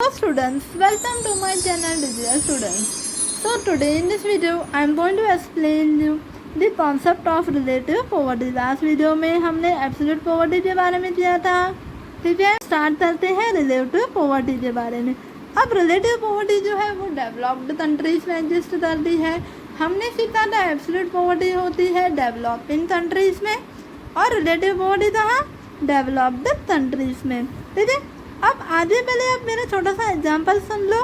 Hello students, welcome to my channel Digital Students. So today in this video I am going to explain you the concept of relative poverty. Last video में हमने absolute poverty के बारे में किया था, ठीक है। Start करते हैं relative poverty के बारे में। अब relative poverty जो है वो developed countries में एग्जिस्ट करती है। हमने सीखा था absolute poverty होती है developing countries में और relative poverty कहाँ, developed countries में, ठीक है। अब आगे पहले आप मेरा छोटा सा एग्जांपल सुन लो,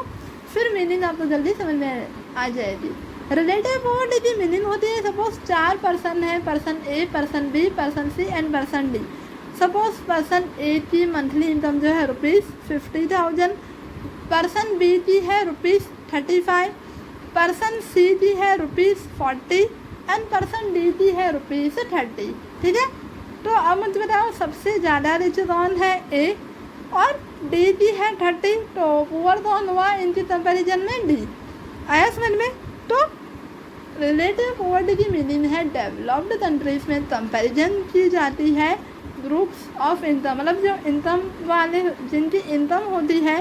फिर मीनिंग आपको जल्दी समझ में आ जाएगी। रिलेटिव पॉवर्टी की मीनिंग होती है, सपोज 4 पर्सन है, person a, person b, person c and person d. Suppose person a की मंथली इनकम जो है ₹50,000, पर्सन बी की है ₹35, पर्सन सी की है ₹40 एंड पर्सन डी की है ₹30, ठीक है। तो अब मुझे बताओ सबसे ज़्यादा रिच कौन है, ए, और डी की है 30, तो पुअर कौन हुआ इनकी कंपैरिजन में, डी। आया समझ में। तो रिलेटिव पॉवर्टी की मीनिंग है डेवलप्ड कंट्रीज में कंपैरिजन की जाती है ग्रुप्स ऑफ इनकम, मतलब जो इनकम वाले जिनकी इनकम होती है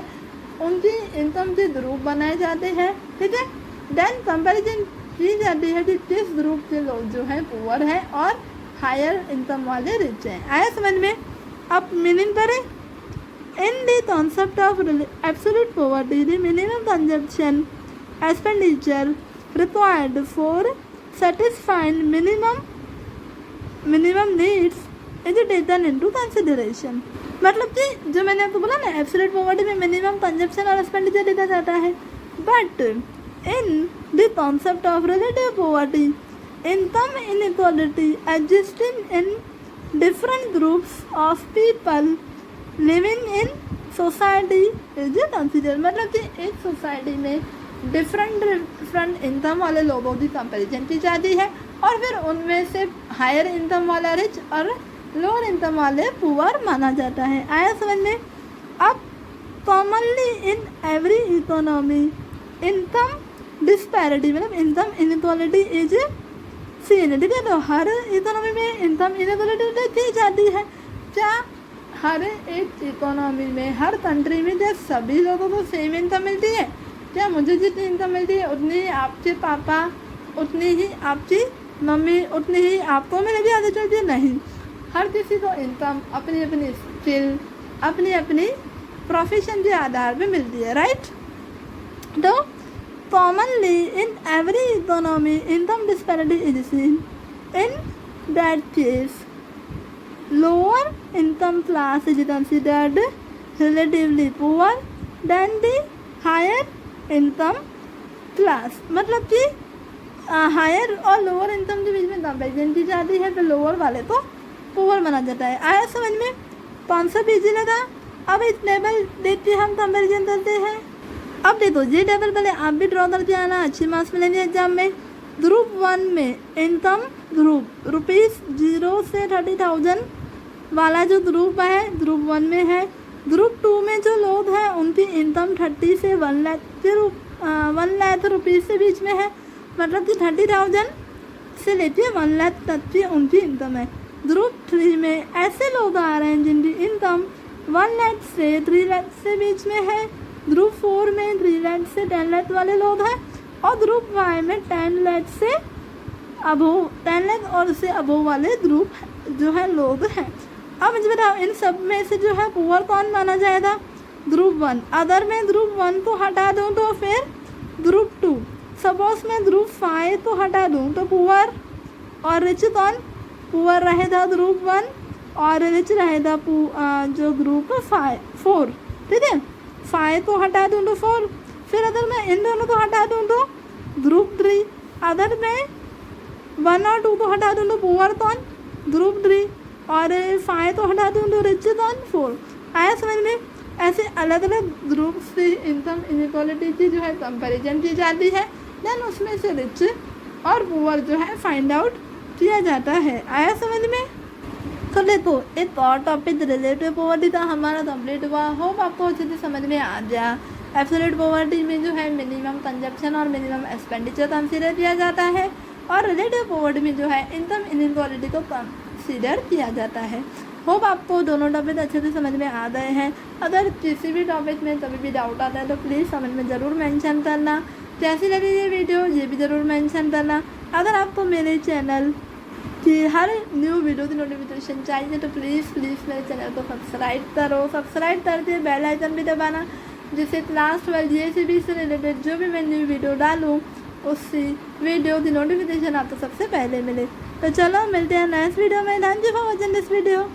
उनकी इनकम के ग्रुप बनाए जाते हैं, ठीक है। देन कंपैरिजन की जाती है कि किस ग्रुप के लोग जो है पुअर है और हायर इनकम वाले रिच हैं। आया समझ में। अब मीनिंग करें। In the concept of absolute poverty, the minimum consumption expenditure required for satisfying minimum needs is taken into consideration. मतलब कि जो मैंने आपको बोला ना, absolute poverty में minimum consumption और expenditure देखा जाता है, but in the concept of relative poverty, income inequality existing in different groups of people living in society is consider. मतलब कि एक सोसाइटी में डिफरेंट इनकम वाले लोगों की कंपैरिजन की जाती है और फिर उनमें से हायर इनकम वाला रिच और लोअर इनकम वाले पुअर माना जाता है। आया समझ में। अब commonly in every economy income disparity मतलब इनकम इनइक्वालिटी इज सीन, ठीक है। तो हर इकोनॉमी में इनकम इनइक्वालिटी देखी जाती है। क्या हर एक इकोनॉमी में, हर कंट्री में क्या सभी लोगों को सेम इनकम मिलती है? क्या मुझे जितनी इनकम मिलती है उतनी ही आपके पापा, उतनी ही आपकी मम्मी, उतनी ही आपको मेरे भी आदत चलती है? नहीं, हर किसी को इनकम अपनी अपनी स्किल, अपनी अपनी प्रोफेशन के आधार पे मिलती है, राइट। तो commonly in every economy income disparity is seen. In that case lower income class is considered relatively poor than the higher income class। मतलब कि हायर और लोअर इनकम के बीच में कंपेरिजन की जाती है, तो लोअर वाले को पुअर माना जाता है। आया समझ में। कॉन्सेप्ट इजी लगा। अब इस टेबल देख के हम कंपेरिजन करते हैं। अब देखो ये टेबल पहले आप भी ड्रॉ करके आना, अच्छे मार्क्स मिलेंगे एग्जाम में। ग्रुप 1 में इनकम ग्रुप ₹0 से 30,000 वाला जो ग्रुप है ग्रुप 1 में है। ग्रुप 2 में जो लोग हैं उनकी इनकम 30 से 1 लाख रुपीज़ से बीच में है, मतलब कि 30,000 से लेके 1 लाख तक की उनकी इनकम है। ग्रुप 3 में ऐसे लोग आ रहे हैं जिनकी इनकम 1 लाख से 3 लाख से बीच में है। ग्रुप 4 में 3 लाख से 10 लाख वाले लोग हैं और ग्रुप 5 में 10 लाख से अबोव, 10 लाख और उससे अबोव वाले ग्रुप जो है लोग हैं। अब मुझे बताओ इन सब में से जो है पुअर कौन माना जाएगा? ग्रुप 1। अगर मैं ग्रुप 1 को हटा दूं तो फिर ग्रुप 2। सपोज मैं ग्रुप 5 को हटा दूं तो पुअर और रिच कौन? पुअर रहेगा ग्रुप 1 और रिच रहेगा जो ग्रुप 4, ठीक है। 5 को हटा दूं तो 4। फिर अगर मैं इन दोनों को हटा दूं तो ग्रुप 3। अगर मैं 1 और 2 को हटा दूं तो पुअर कौन? ग्रुप 3 और 5 को हटा दूँ तो रिच कौन? 4। आया समझ में। ऐसे अलग अलग ग्रुप से इनकम इनइक्वालिटी की जो है कंपैरिजन की जाती है, देन उसमें से रिच और पुअर जो है फाइंड आउट किया जाता है। आया समझ में। तो देखो एक और टॉपिक रिलेटिव पॉवर्टी का हमारा कंप्लीट हुआ। होप आपको अच्छे से समझ में आ गया। एब्सोल्यूट पॉवर्टी में जो है मिनिमम कंजप्शन और मिनिमम एक्सपेंडिचर कंसिडर किया जाता है और रिलेटिव पॉवर्टी में जो है इनकम इनइक्वालिटी को कंसीडर किया जाता है। होप आपको दोनों टॉपिक अच्छे से समझ में आ गए हैं। अगर किसी भी टॉपिक में कभी भी डाउट आता है तो प्लीज़ कमेंट में ज़रूर मेंशन करना। कैसी लगी ये वीडियो ये भी ज़रूर मेंशन करना। अगर आपको मेरे चैनल की हर न्यू वीडियो की नोटिफिकेशन चाहिए तो प्लीज़ मेरे चैनल को सब्सक्राइब करो। सब्सक्राइब करके बेल आइकन भी दबाना, जिससे क्लास 12 GCB से रिलेटेड जो भी मैं न्यू वीडियो डालूँ उसी वीडियो की नोटिफिकेशन आपको सबसे पहले मिले। तो चलो मिलते हैं नेक्स्ट वीडियो में। Thank you for watching this video.